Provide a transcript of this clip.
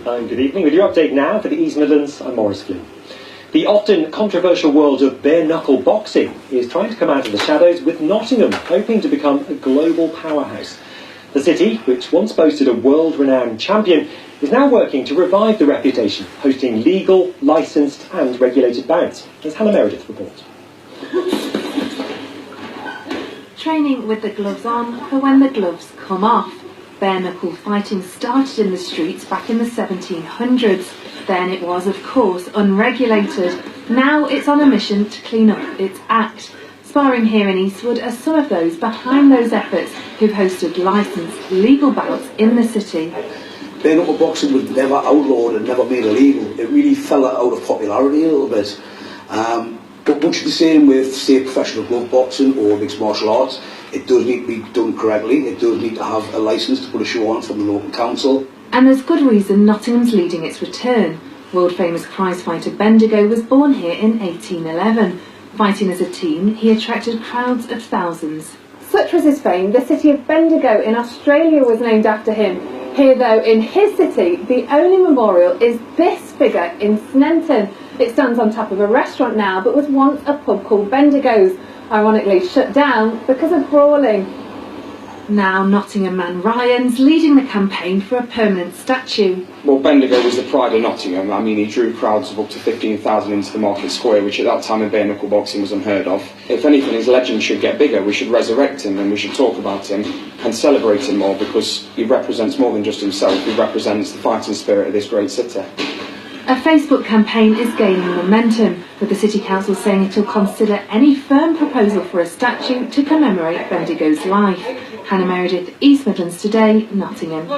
And good evening. With your update now for the East Midlands, I'm Maurice Flynn. The often controversial world of bare-knuckle boxing is trying to come out of the shadows, with Nottingham hoping to become a global powerhouse. The city, which once boasted a world-renowned champion, is now working to revive the reputation, hosting legal, licensed and regulated bouts, as Hannah Meredith reports. Training with the gloves on for when the gloves come off. Bare-knuckle fighting started in the streets back in the 1700s. Then it was, of course, unregulated. Now it's on a mission to clean up its act. Sparring here in Eastwood are some of those behind those efforts who've hosted licensed, legal bouts in the city. Bare-knuckle boxing was never outlawed and never made illegal. It really fell out of popularity a little bit. But much the same with, say, professional glove boxing or mixed martial arts. It does need to be done correctly. It does need to have a licence to put a show on from the local council. And there's good reason Nottingham's leading its return. World-famous prizefighter Bendigo was born here in 1811. Fighting as a team, he attracted crowds of thousands. Such was his fame, the city of Bendigo in Australia was named after him. Here, though, in his city, the only memorial is this figure in Sneinton. It stands on top of a restaurant now, but was once a pub called Bendigo's, ironically shut down because of brawling. Now Nottingham man Ryan's leading the campaign for a permanent statue. Well, Bendigo was the pride of Nottingham. I mean, he drew crowds of up to 15,000 into the market square, which at that time in bare-knuckle boxing was unheard of. If anything, his legend should get bigger. We should resurrect him and we should talk about him and celebrate him more, because he represents more than just himself. He represents the fighting spirit of this great city. A Facebook campaign is gaining momentum, with the City Council saying it will consider any firm proposal for a statue to commemorate Bendigo's life. Hannah Meredith, East Midlands Today, Nottingham.